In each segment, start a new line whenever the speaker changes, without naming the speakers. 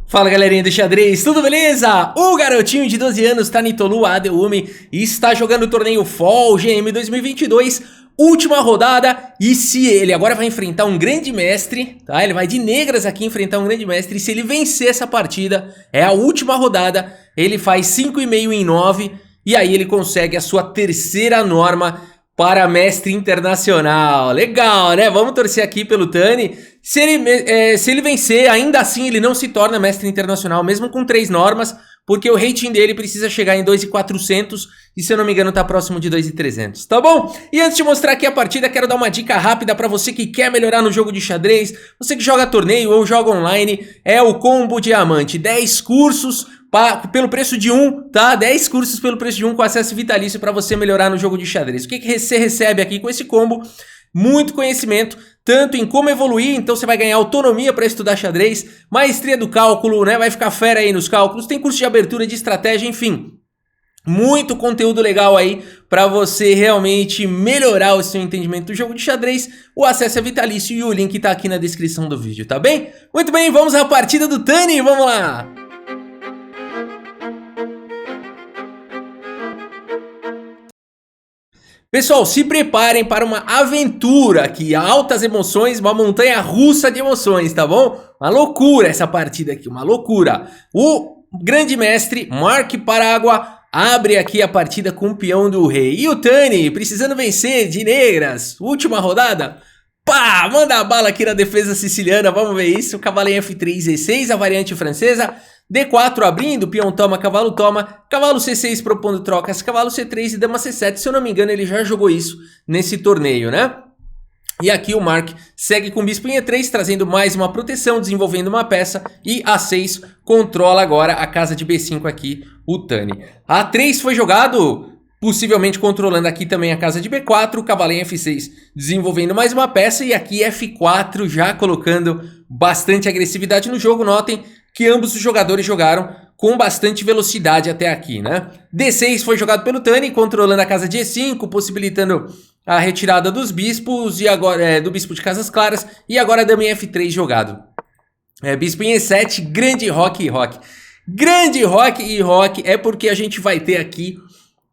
Fala galerinha do xadrez, tudo beleza? O garotinho de 12 anos, Tanitolu Adeumi, está jogando o torneio Fall GM 2022, última rodada, e se ele agora vai enfrentar um grande mestre, tá? Ele vai de negras aqui enfrentar um grande mestre, e se ele vencer essa partida, é a última rodada, ele faz 5,5 em 9, e aí ele consegue a sua terceira norma para mestre internacional. Legal, né? Vamos torcer aqui pelo Tani. Se ele vencer, ainda assim ele não se torna mestre internacional, mesmo com 3 normas, porque o rating dele precisa chegar em 2.400 e, se eu não me engano, tá próximo de 2.300, tá bom? E antes de mostrar aqui a partida, quero dar uma dica rápida para você que quer melhorar no jogo de xadrez, você que joga torneio ou joga online, é o Combo Diamante, 10 cursos pelo preço de um, tá? 10 cursos pelo preço de um com acesso vitalício para você melhorar no jogo de xadrez. O que você recebe aqui com esse combo? Muito conhecimento, tanto em como evoluir, então você vai ganhar autonomia para estudar xadrez, maestria do cálculo, né? Vai ficar fera aí nos cálculos, tem curso de abertura, de estratégia, enfim. Muito conteúdo legal aí para você realmente melhorar o seu entendimento do jogo de xadrez. O acesso é vitalício e o link tá aqui na descrição do vídeo, tá bem? Muito bem, vamos à partida do Tani, vamos lá! Pessoal, se preparem para uma aventura aqui, altas emoções, uma montanha russa de emoções, tá bom? Uma loucura essa partida aqui, uma loucura. O grande mestre, Mark Paragua, abre aqui a partida com o peão do rei. E o Tani, precisando vencer de negras, última rodada. Pá, manda a bala aqui na defesa siciliana, vamos ver isso. Cavalo em F3, E6, a variante francesa. D4 abrindo, peão toma, cavalo C6 propondo trocas, cavalo C3 e dama C7. Se eu não me engano, ele já jogou isso nesse torneio, né? E aqui o Mark segue com bispo em E3, trazendo mais uma proteção, desenvolvendo uma peça. E A6 controla agora a casa de B5 aqui, o Tani. A3 foi jogado, possivelmente controlando aqui também a casa de B4, cavalo em F6 desenvolvendo mais uma peça. E aqui F4 já colocando bastante agressividade no jogo, notem que ambos os jogadores jogaram com bastante velocidade até aqui, né? D6 foi jogado pelo Tani, controlando a casa de E5, possibilitando a retirada dos bispos, e agora do bispo de casas claras, e agora dama em F3 jogado. Bispo em E7, grande roque e roque. Grande roque e roque é porque a gente vai ter aqui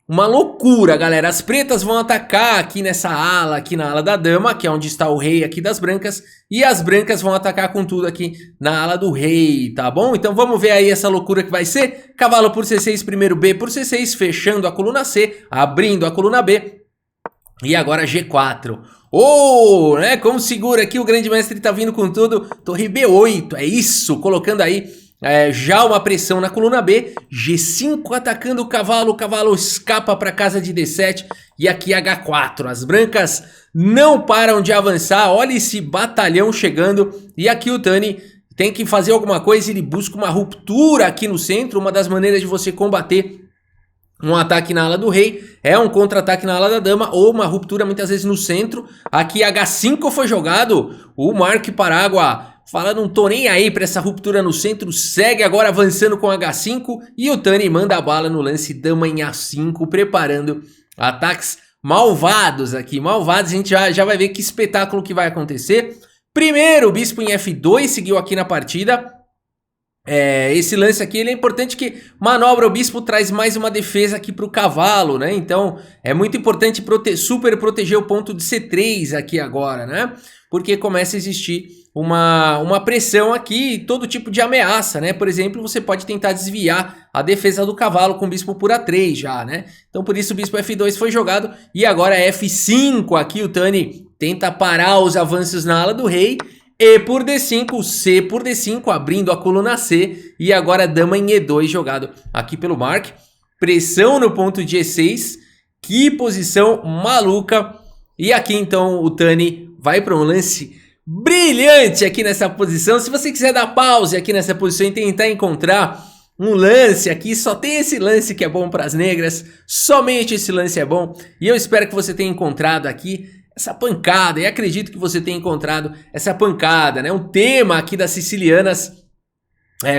uma loucura, galera. As pretas vão atacar aqui nessa ala, aqui na ala da dama, que é onde está o rei aqui das brancas. E as brancas vão atacar com tudo aqui na ala do rei, tá bom? Então vamos ver aí essa loucura que vai ser. Cavalo por C6, primeiro B por C6, fechando a coluna C, abrindo a coluna B. E agora G4. Oh, né? Como segura aqui, o grande mestre tá vindo com tudo. Torre B8, é isso, colocando aí já uma pressão na coluna B. G5 atacando o cavalo escapa para casa de D7 e aqui H4. As brancas não param de avançar, olha esse batalhão chegando e aqui o Tani tem que fazer alguma coisa, ele busca uma ruptura aqui no centro. Uma das maneiras de você combater um ataque na ala do rei é um contra-ataque na ala da dama ou uma ruptura muitas vezes no centro. Aqui H5 foi jogado, o Mark Paragua fala, não tô nem aí pra essa ruptura no centro, segue agora avançando com H5 e o Tani manda a bala no lance dama em A5, preparando ataques malvados aqui, malvados. A gente já vai ver que espetáculo que vai acontecer. Primeiro, o bispo em F2 seguiu aqui na partida. Esse lance aqui ele é importante que manobra o bispo, traz mais uma defesa aqui para o cavalo, né? Então é muito importante super proteger o ponto de C3 aqui agora, né? Porque começa a existir uma pressão aqui, todo tipo de ameaça, né? Por exemplo, você pode tentar desviar a defesa do cavalo com o bispo por A3 já, né? Então por isso o bispo F2 foi jogado e agora F5 aqui o Tani tenta parar os avanços na ala do rei. E por D5, C por D5, abrindo a coluna C. E agora dama em E2 jogado aqui pelo Mark. Pressão no ponto de E6. Que posição maluca. E aqui então o Tani vai para um lance brilhante aqui nessa posição. Se você quiser dar pause aqui nessa posição e tentar encontrar um lance aqui, só tem esse lance que é bom para as negras. Somente esse lance é bom. E eu espero que você tenha encontrado aqui essa pancada, e acredito que você tenha encontrado essa pancada, né? Um tema aqui das sicilianas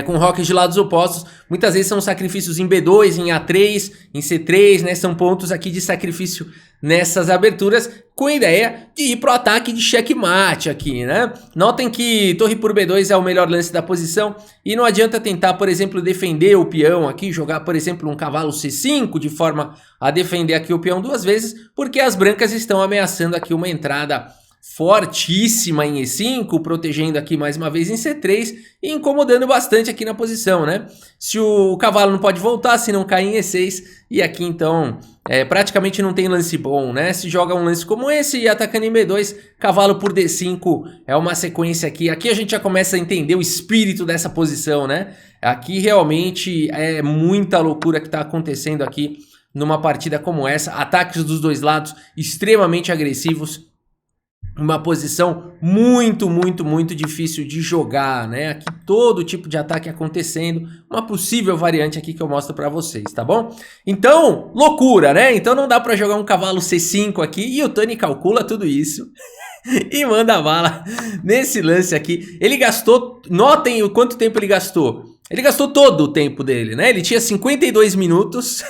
com roques de lados opostos, muitas vezes são sacrifícios em B2, em A3, em C3, né? São pontos aqui de sacrifício nessas aberturas, com a ideia de ir pro ataque de checkmate aqui, né? Notem que torre por B2 é o melhor lance da posição e não adianta tentar, por exemplo, defender o peão aqui, jogar, por exemplo, um cavalo C5 de forma a defender aqui o peão duas vezes, porque as brancas estão ameaçando aqui uma entrada fortíssima em E5, protegendo aqui mais uma vez em C3 e incomodando bastante aqui na posição, né? Se o cavalo não pode voltar, se não cai em E6, e aqui então praticamente não tem lance bom, né? Se joga um lance como esse e atacando em B2, cavalo por D5 é uma sequência aqui. Aqui a gente já começa a entender o espírito dessa posição, né? Aqui realmente é muita loucura que está acontecendo aqui numa partida como essa. Ataques dos dois lados extremamente agressivos. Uma posição muito difícil de jogar, né? Aqui todo tipo de ataque acontecendo, uma possível variante aqui que eu mostro pra vocês, tá bom? Então, loucura, né? Então não dá pra jogar um cavalo C5 aqui e o Tani calcula tudo isso e manda bala nesse lance aqui. Ele gastou, notem o quanto tempo ele gastou. Ele gastou todo o tempo dele, né? Ele tinha 52 minutos,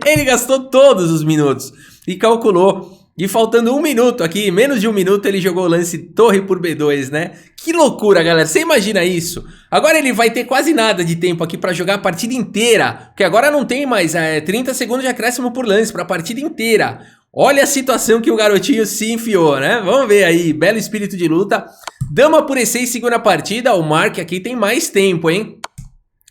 ele gastou todos os minutos e calculou. E faltando um minuto aqui, menos de um minuto, ele jogou o lance torre por B2, né? Que loucura, galera. Você imagina isso? Agora ele vai ter quase nada de tempo aqui pra jogar a partida inteira. Porque agora não tem mais 30 segundos de acréscimo por lance pra partida inteira. Olha a situação que o garotinho se enfiou, né? Vamos ver aí, belo espírito de luta. Dama por E6, segunda partida. O Mark aqui tem mais tempo, hein?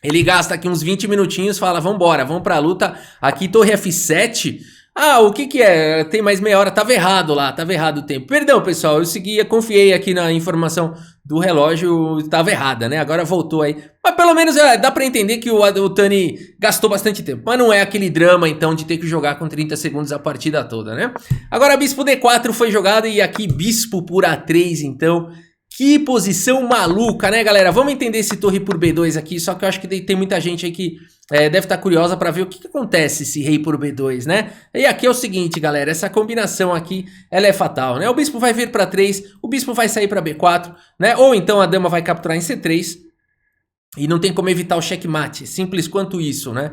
Ele gasta aqui uns 20 minutinhos, fala, vambora, vamos pra luta. Aqui torre F7... Ah, o que é? Tem mais meia hora, tava errado lá, tava errado o tempo. Perdão, pessoal, eu confiei aqui na informação do relógio, tava errada, né? Agora voltou aí. Mas pelo menos dá pra entender que o Tani gastou bastante tempo. Mas não é aquele drama, então, de ter que jogar com 30 segundos a partida toda, né? Agora, bispo D4 foi jogado e aqui bispo por A3, então... Que posição maluca, né, galera? Vamos entender esse torre por B2 aqui, só que eu acho que tem muita gente aí que deve estar curiosa para ver o que acontece esse rei por B2, né? E aqui é o seguinte, galera, essa combinação aqui, ela é fatal, né? O bispo vai vir para 3, o bispo vai sair para B4, né? Ou então a dama vai capturar em C3. E não tem como evitar o checkmate, simples quanto isso, né?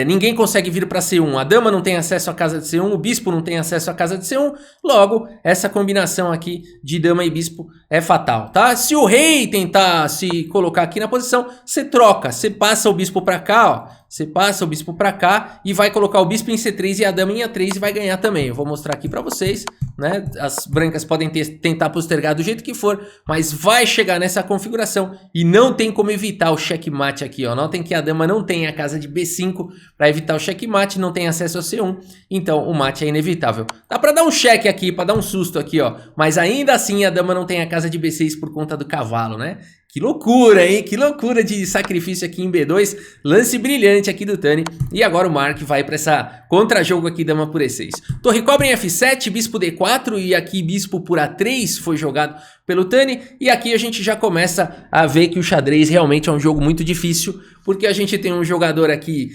Ninguém consegue vir para C1, a dama não tem acesso à casa de C1, o bispo não tem acesso à casa de C1, logo, essa combinação aqui de dama e bispo é fatal, tá? Se o rei tentar se colocar aqui na posição, você troca, você passa o bispo para cá, ó, você passa o bispo para cá e vai colocar o bispo em C3 e a dama em A3 e vai ganhar também. Eu vou mostrar aqui para vocês, né? As brancas podem tentar postergar do jeito que for, mas vai chegar nessa configuração e não tem como evitar o checkmate aqui, ó. Notem que a dama não tem a casa de B5 para evitar o checkmate, não tem acesso a C1, então o mate é inevitável. Dá para dar um cheque aqui, para dar um susto aqui, ó, mas ainda assim a dama não tem a casa de B6 por conta do cavalo, né? Que loucura, hein? Que loucura de sacrifício aqui em B2. Lance brilhante aqui do Tani. E agora o Mark vai para essa contra-jogo aqui, dama por E6. Torre cobre em F7, bispo D4 e aqui bispo por A3 foi jogado pelo Tani. E aqui a gente já começa a ver que o xadrez realmente é um jogo muito difícil, porque a gente tem um jogador aqui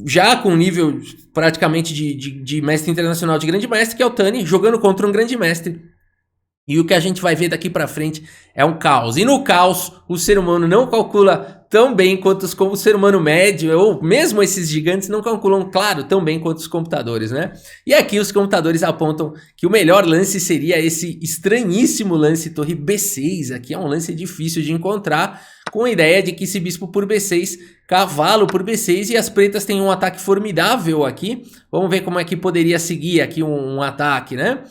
já com nível praticamente de mestre internacional, de grande mestre, que é o Tani, jogando contra um grande mestre. E o que a gente vai ver daqui pra frente é um caos. E no caos, o ser humano não calcula tão bem quanto o ser humano médio, ou mesmo esses gigantes não calculam, claro, tão bem quanto os computadores, né? E aqui os computadores apontam que o melhor lance seria esse estranhíssimo lance torre B6. Aqui é um lance difícil de encontrar, com a ideia de que esse bispo por B6, cavalo por B6 e as pretas têm um ataque formidável aqui. Vamos ver como é que poderia seguir aqui um ataque, né?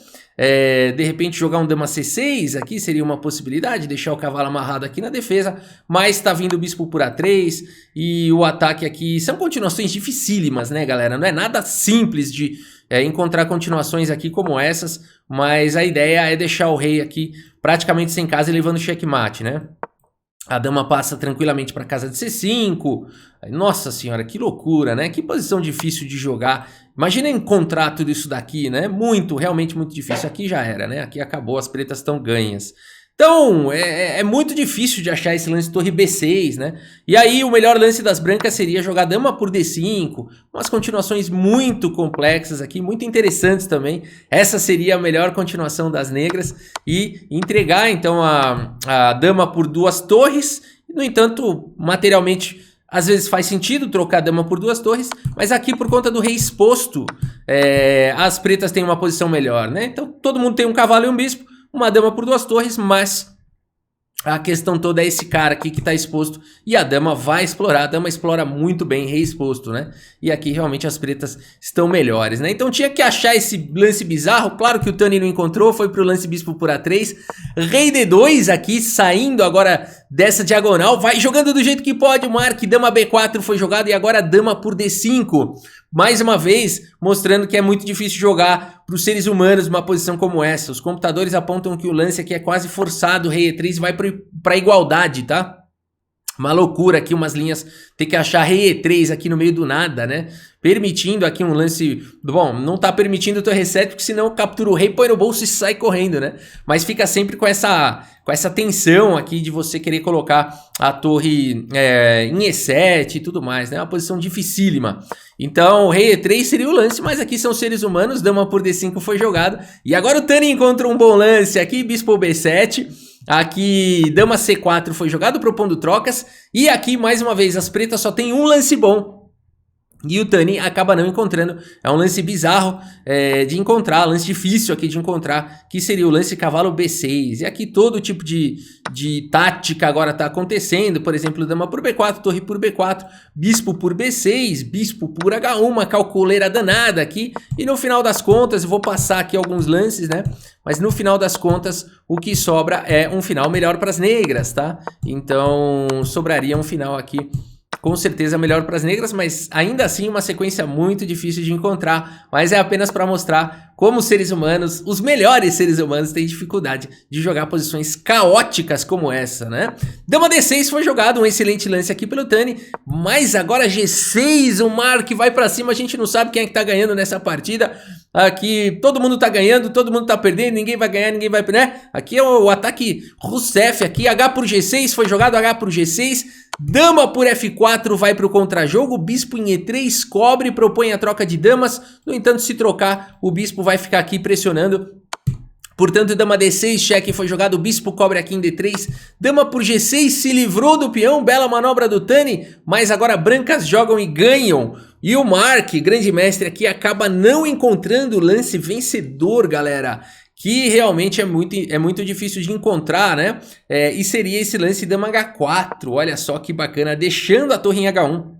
De repente jogar um dama C6 aqui seria uma possibilidade, deixar o cavalo amarrado aqui na defesa, mas tá vindo o bispo por A3 e o ataque aqui são continuações dificílimas, né, galera? Não é nada simples de encontrar continuações aqui como essas, mas a ideia é deixar o rei aqui praticamente sem casa e levando checkmate, né? A dama passa tranquilamente para casa de C5. Nossa senhora, que loucura, né? Que posição difícil de jogar. Imagina encontrar tudo isso daqui, né? Realmente muito difícil. Aqui já era, né? Aqui acabou, as pretas estão ganhas. Então, é muito difícil de achar esse lance torre B6, né? E aí o melhor lance das brancas seria jogar dama por D5, umas continuações muito complexas aqui, muito interessantes também. Essa seria a melhor continuação das negras e entregar então a dama por duas torres No entanto, materialmente, às vezes faz sentido trocar a dama por 2 torres, mas aqui por conta do rei exposto, as pretas têm uma posição melhor, né? Então todo mundo tem um cavalo e um bispo, uma dama por 2 torres, mas a questão toda é esse cara aqui que tá exposto e a dama vai explorar, a dama explora muito bem rei exposto, né? E aqui realmente as pretas estão melhores, né? Então tinha que achar esse lance bizarro, claro que o Tani não encontrou, foi pro lance bispo por A3, rei D2 aqui saindo agora dessa diagonal, vai jogando do jeito que pode o Mark, dama B4 foi jogado e agora dama por D5. Mais uma vez, mostrando que é muito difícil jogar para os seres humanos uma posição como essa. Os computadores apontam que o lance aqui é quase forçado, o rei E3 vai para igualdade, tá? Uma loucura aqui, umas linhas, ter que achar rei E3 aqui no meio do nada, né? Permitindo aqui um lance... Bom, não tá permitindo o torre 7, porque senão captura o rei, põe no bolso e sai correndo, né? Mas fica sempre com essa tensão aqui de você querer colocar a torre em E7 e tudo mais, né? É uma posição dificílima. Então, o rei E3 seria o lance, mas aqui são seres humanos, dama por D5 foi jogado. E agora o Tani encontra um bom lance aqui, bispo B7... Aqui, dama C4 foi jogado propondo trocas. E aqui, mais uma vez, as pretas só tem um lance bom. E o Tani acaba não encontrando. É um lance bizarro de encontrar, lance difícil aqui de encontrar, que seria o lance cavalo B6. E aqui todo tipo de tática agora está acontecendo. Por exemplo, dama por B4, torre por B4, bispo por B6, bispo por H1, uma calculeira danada aqui. E no final das contas, eu vou passar aqui alguns lances, né? Mas no final das contas, o que sobra é um final melhor para as negras, tá? Então, sobraria um final aqui com certeza melhor para as negras, mas ainda assim uma sequência muito difícil de encontrar, mas é apenas para mostrar como os seres humanos, os melhores seres humanos, têm dificuldade de jogar posições caóticas como essa, né? Dama D6 foi jogado, um excelente lance aqui pelo Tani, mas agora G6, o Mark vai para cima, a gente não sabe quem é que tá ganhando nessa partida. Aqui todo mundo tá ganhando, todo mundo tá perdendo, ninguém vai ganhar, ninguém vai perder, né? Aqui é o ataque Rousseff aqui, H por G6, foi jogado H por G6, dama por F4 vai pro contrajogo, bispo em E3 cobre, propõe a troca de damas, no entanto se trocar o bispo vai ficar aqui pressionando. Portanto, dama D6, cheque foi jogado, bispo cobre aqui em D3, dama por G6 se livrou do peão, bela manobra do Tani, mas agora brancas jogam e ganham. E o Mark, grande mestre aqui, acaba não encontrando o lance vencedor, galera, que realmente é muito difícil de encontrar, né? E seria esse lance dama H4, olha só que bacana, deixando a torre em H1.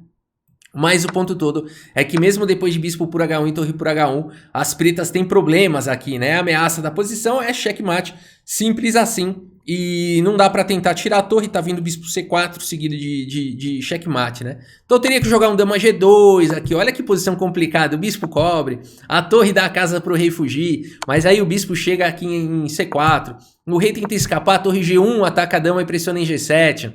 Mas o ponto todo é que mesmo depois de bispo por H1 e torre por H1, as pretas têm problemas aqui, né? A ameaça da posição é checkmate, simples assim. E não dá pra tentar tirar a torre, tá vindo bispo C4 seguido de checkmate, né? Então eu teria que jogar um dama G2 aqui, olha que posição complicada, o bispo cobre, a torre dá a casa pro rei fugir, mas aí o bispo chega aqui em C4, o rei tenta escapar, a torre G1 ataca a dama e pressiona em G7.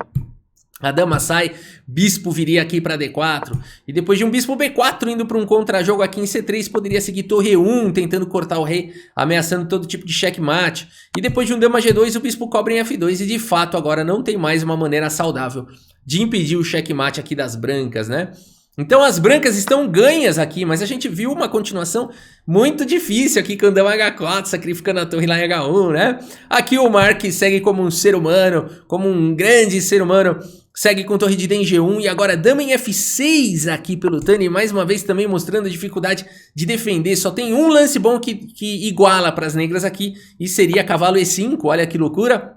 A dama sai, bispo viria aqui para D4. E depois de um bispo B4 indo para um contra-jogo aqui em C3, poderia seguir torre E1, tentando cortar o rei, ameaçando todo tipo de checkmate. E depois de um dama G2, o bispo cobre em F2. E de fato agora não tem mais uma maneira saudável de impedir o checkmate aqui das brancas, né? Então as brancas estão ganhas aqui, mas a gente viu uma continuação muito difícil aqui com o dama H4, sacrificando a torre lá em H1, né? Aqui o Mark segue como um ser humano, como um grande ser humano, segue com torre de D em G1 e agora dama em F6 aqui pelo Tani, mais uma vez também mostrando a dificuldade de defender. Só tem um lance bom que iguala para as negras aqui e seria cavalo E5, olha que loucura.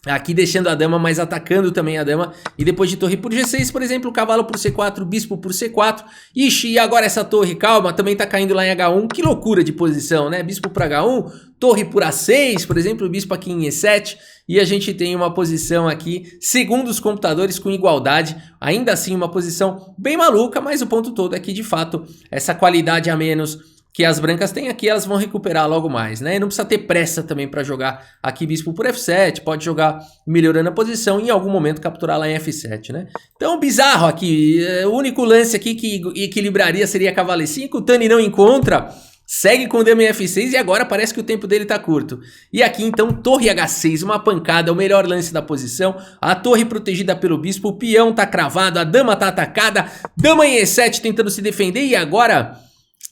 Aqui deixando a dama, mas atacando também a dama. E depois de torre por G6, por exemplo, cavalo por C4, bispo por C4. Ixi, e agora essa torre, calma, também tá caindo lá em H1. Que loucura de posição, né? Bispo por H1, torre por A6, por exemplo, bispo aqui em E7. E a gente tem uma posição aqui, segundo os computadores, com igualdade. Ainda assim, uma posição bem maluca, mas o ponto todo é que, de fato, essa qualidade a menos que as brancas têm aqui, elas vão recuperar logo mais, né? E não precisa ter pressa também para jogar aqui bispo por F7, pode jogar melhorando a posição e em algum momento capturar lá em F7, né? Então, bizarro aqui, o único lance aqui que equilibraria seria cavalo E5, o Tani não encontra, segue com dama em F6 e agora parece que o tempo dele tá curto. E aqui então, torre H6, uma pancada, o melhor lance da posição, a torre protegida pelo bispo, o peão tá cravado, a dama tá atacada, dama em E7 tentando se defender e agora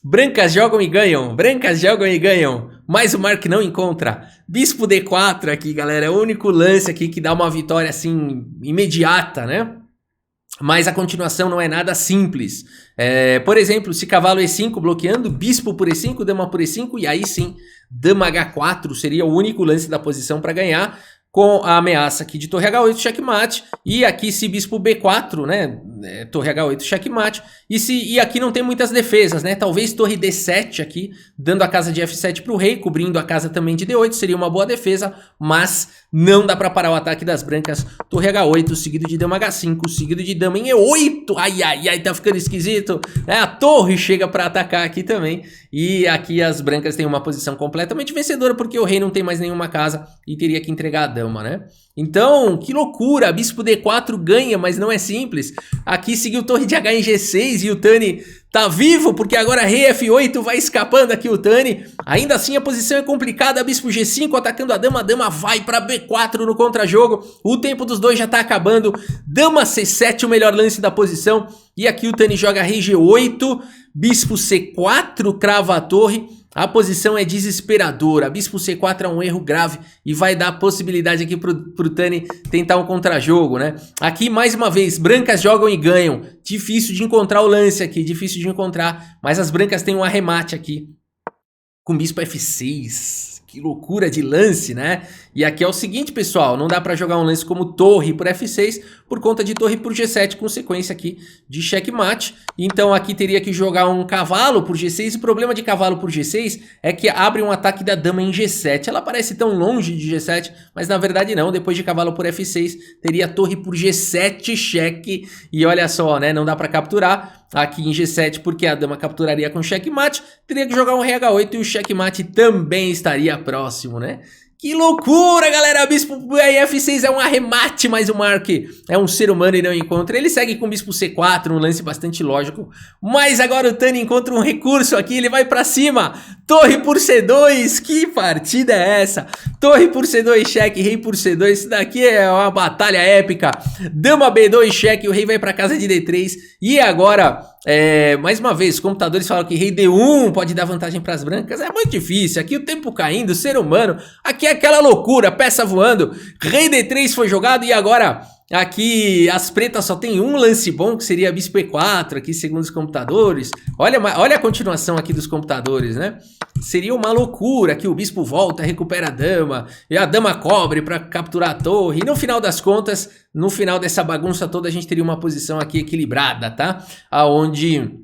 brancas jogam e ganham, brancas jogam e ganham. mas o Mark não encontra. Bispo D4 aqui, galera, é o único lance aqui que dá uma vitória assim imediata, né? Mas a continuação não é nada simples. Por exemplo, se cavalo E5 bloqueando, bispo por E5, dama por E5, e aí sim, dama H4 seria o único lance da posição para ganhar, com a ameaça aqui de torre H8, checkmate, e aqui se bispo B4, né, torre H8, checkmate, e aqui não tem muitas defesas, né, talvez torre D7 aqui, dando a casa de F7 para o rei, cobrindo a casa também de D8, seria uma boa defesa, mas não dá para parar o ataque das brancas, torre H8, seguido de dama H5, seguido de dama em E8, ai, tá ficando esquisito, a torre chega para atacar aqui também, e aqui as brancas têm uma posição completamente vencedora, porque o rei não tem mais nenhuma casa, e teria que entregar a dama, né? Então, que loucura, bispo D4 ganha, mas não é simples. Aqui seguiu torre de H em G6 e o Tani tá vivo, porque agora rei F8 vai escapando aqui o Tani. Ainda assim a posição é complicada, bispo G5 atacando a dama vai para B4 no contra-jogo. O tempo dos dois já tá acabando. Dama C7, o melhor lance da posição. E aqui o Tani joga rei G8, bispo C4, crava a torre. A posição é desesperadora, bispo C4 é um erro grave e vai dar possibilidade aqui pro Tani tentar um contra-jogo, né? Aqui, mais uma vez, brancas jogam e ganham. Difícil de encontrar o lance aqui, difícil de encontrar, mas as brancas têm um arremate aqui com bispo F6. Que loucura de lance, né? E aqui é o seguinte, pessoal, não dá pra jogar um lance como torre por F6 por conta de torre por G7, com sequência aqui de checkmate. Então aqui teria que jogar um cavalo por G6. O problema de cavalo por G6 é que abre um ataque da dama em G7. Ela parece tão longe de G7, mas na verdade não. Depois de cavalo por F6, teria torre por G7, cheque. E olha só, né? Não dá pra capturar aqui em G7 porque a dama capturaria com checkmate. Teria que jogar um rei H8 e o checkmate também estaria próximo, né? Que loucura, galera! Bispo F6 é um arremate, mas o Mark é um ser humano e não encontra. Ele segue com bispo C4, um lance bastante lógico. Mas agora o Tani encontra um recurso aqui, ele vai pra cima. Torre por C2, que partida é essa? Torre por C2, cheque, rei por C2, isso daqui é uma batalha épica. Dama B2, cheque, o rei vai pra casa de D3. E agora, mais uma vez, os computadores falam que rei D1 pode dar vantagem pras brancas. É muito difícil, aqui o tempo caindo, ser humano. Aqui é aquela loucura, peça voando. Rei D3 foi jogado e agora... Aqui as pretas só tem um lance bom, que seria bispo E4 aqui segundo os computadores. Olha a continuação aqui dos computadores, né? Seria uma loucura, aqui o bispo volta, recupera a dama, e a dama cobre para capturar a torre. E no final das contas, no final dessa bagunça toda, a gente teria uma posição aqui equilibrada, tá? Aonde...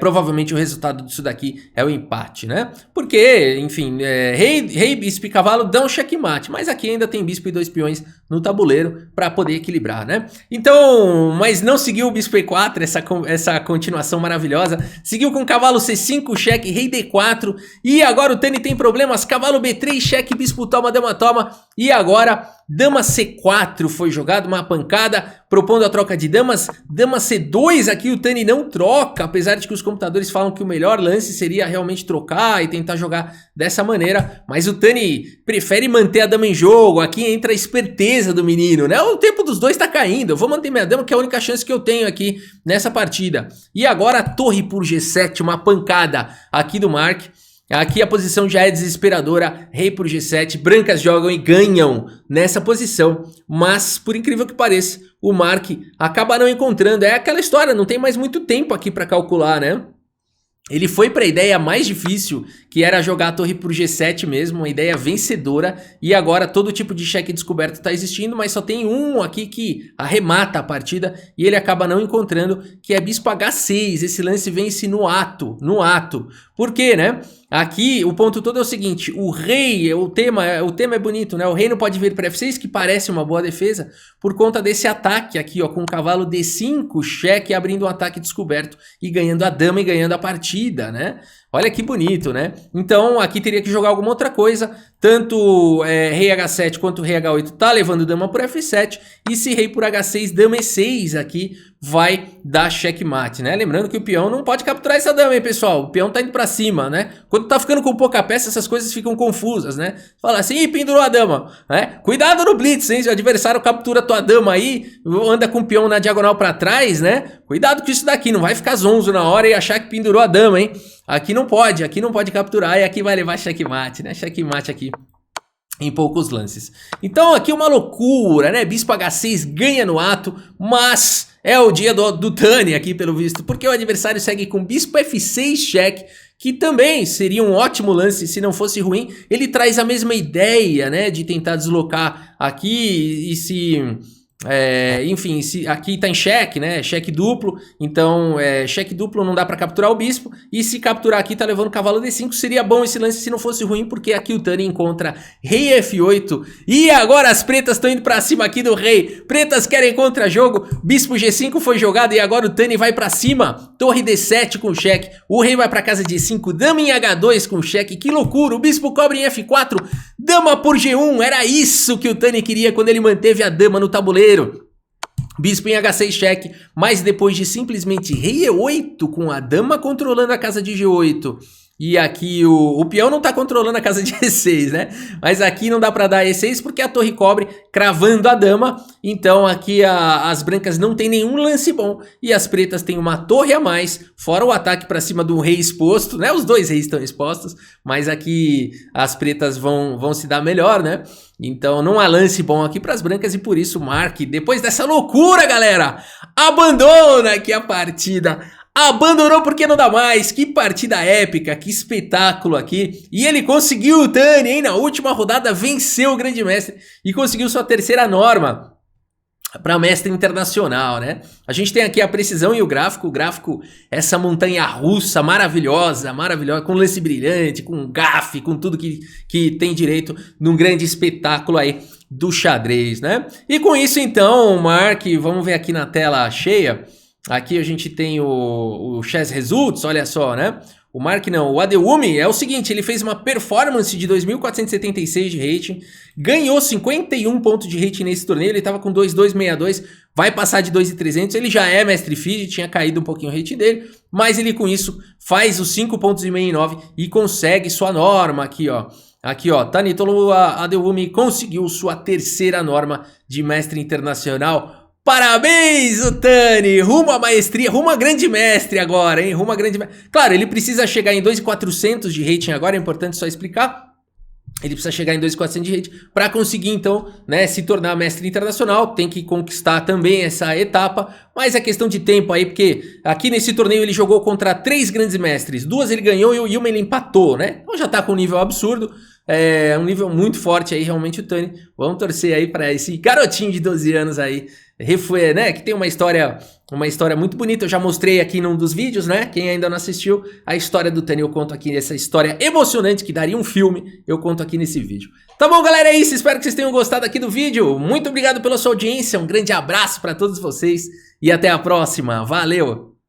provavelmente o resultado disso daqui é o empate, né? Porque, enfim, rei, bispo e cavalo dão checkmate, mas aqui ainda tem bispo e 2 peões no tabuleiro para poder equilibrar, né? Então, mas não seguiu o bispo E4, essa continuação maravilhosa, seguiu com cavalo C5, cheque, rei D4, e agora o Tani tem problemas, cavalo B3, cheque, bispo toma, dama toma, e agora dama C4 foi jogado, uma pancada, propondo a troca de damas, dama C2 aqui o Tani não troca, apesar de que os computadores falam que o melhor lance seria realmente trocar e tentar jogar dessa maneira, mas o Tani prefere manter a dama em jogo. Aqui entra a esperteza do menino, né? O tempo dos dois tá caindo, eu vou manter minha dama, que é a única chance que eu tenho aqui nessa partida. E agora a torre por G7, uma pancada aqui do Mark. Aqui a posição já é desesperadora, rei por G7, brancas jogam e ganham nessa posição, mas por incrível que pareça, o Mark acaba não encontrando, é aquela história, não tem mais muito tempo aqui para calcular, né? Ele foi para a ideia mais difícil, que era jogar a torre por G7 mesmo, uma ideia vencedora, e agora todo tipo de cheque descoberto está existindo, mas só tem um aqui que arremata a partida, e ele acaba não encontrando, que é bispo H6, esse lance vence no ato. Por quê, né? Aqui o ponto todo é o seguinte, o rei, o tema é bonito, né? O rei não pode vir para F6, que parece uma boa defesa, por conta desse ataque aqui, ó, com o cavalo D5, cheque, abrindo um ataque descoberto e ganhando a dama e ganhando a partida, né? Olha que bonito, né? Então aqui teria que jogar alguma outra coisa, tanto rei H7 quanto rei H8 tá levando dama por F7, e se rei por H6, dama E6 aqui vai dar checkmate, né? Lembrando que o peão não pode capturar essa dama, hein, pessoal? O peão tá indo pra cima, né? Quando tá ficando com pouca peça, essas coisas ficam confusas, né? Fala assim, ih, pendurou a dama, né? Cuidado no blitz, hein? Se o adversário captura tua dama aí, anda com o peão na diagonal pra trás, né? Cuidado com isso daqui, não vai ficar zonzo na hora e achar que pendurou a dama, hein? aqui não pode capturar e aqui vai levar checkmate, né? Checkmate aqui em poucos lances. Então aqui uma loucura, né? Bispo H6 ganha no ato, mas é o dia do Tani aqui pelo visto, porque o adversário segue com Bispo F6 cheque, que também seria um ótimo lance se não fosse ruim. Ele traz a mesma ideia, né? De tentar deslocar aqui e se... enfim, aqui tá em cheque, né? Cheque duplo, então cheque duplo não dá pra capturar o bispo. E se capturar aqui tá levando cavalo D5. Seria bom esse lance se não fosse ruim, porque aqui o Tani encontra rei F8. E agora as pretas estão indo pra cima aqui do rei. Pretas querem contra-jogo. Bispo G5 foi jogado e agora o Tani vai pra cima. Torre D7 com cheque. O rei vai pra casa de 5. Dama em H2 com cheque. Que loucura. O bispo cobre em F4. Dama por G1. Era isso que o Tani queria quando ele manteve a dama no tabuleiro. Bispo em H6 cheque, mas depois de simplesmente rei E8 com a dama controlando a casa de G8 e aqui o peão não tá controlando a casa de E6, né? Mas aqui não dá pra dar E6 porque a torre cobre cravando a dama. Então aqui as brancas não tem nenhum lance bom e as pretas têm uma torre a mais, fora o ataque pra cima do rei exposto, né? Os dois reis estão expostos, mas aqui as pretas vão se dar melhor, né? Então não há lance bom aqui para as brancas e por isso o Mark, depois dessa loucura, galera, abandona aqui a partida. Abandonou porque não dá mais. Que partida épica, que espetáculo aqui. E ele conseguiu o Tani, hein? Na última rodada venceu o Grande Mestre e conseguiu sua terceira norma para mestre internacional, né? A gente tem aqui a precisão e o gráfico. Essa montanha russa maravilhosa, com lance brilhante, com gafe, com tudo que tem direito num grande espetáculo aí do xadrez, né? E com isso então, Mark, vamos ver aqui na tela cheia. Aqui a gente tem o Chess Results, olha só, né? O Mark não, o Adewumi é o seguinte, ele fez uma performance de 2.476 de rating, ganhou 51 pontos de rating nesse torneio, ele tava com 2.262, vai passar de 2.300, ele já é mestre FIDE, tinha caído um pouquinho o rating dele, mas ele com isso faz os 5 pontos e meio em 9 e consegue sua norma aqui, ó. Aqui, ó, Tanitolu Adewumi conseguiu sua terceira norma de mestre internacional. Parabéns, o Tani, rumo à maestria, rumo a grande mestre agora, hein, rumo a grande mestre. Claro, ele precisa chegar em 2.400 de rating agora, é importante só explicar. Ele precisa chegar em 2.400 de rating para conseguir, então, né, se tornar mestre internacional. Tem que conquistar também essa etapa, mas é questão de tempo aí, porque aqui nesse torneio ele jogou contra 3 grandes mestres. 2 ele ganhou e uma ele empatou, né? Então já tá com um nível absurdo. É um nível muito forte aí, realmente, o Tani. Vamos torcer aí para esse garotinho de 12 anos aí, né, que tem uma história muito bonita. Eu já mostrei aqui num dos vídeos, né? Quem ainda não assistiu a história do Tani, eu conto aqui essa história emocionante que daria um filme, eu conto aqui nesse vídeo. Tá bom, galera, é isso. Espero que vocês tenham gostado aqui do vídeo. Muito obrigado pela sua audiência, um grande abraço para todos vocês e até a próxima. Valeu!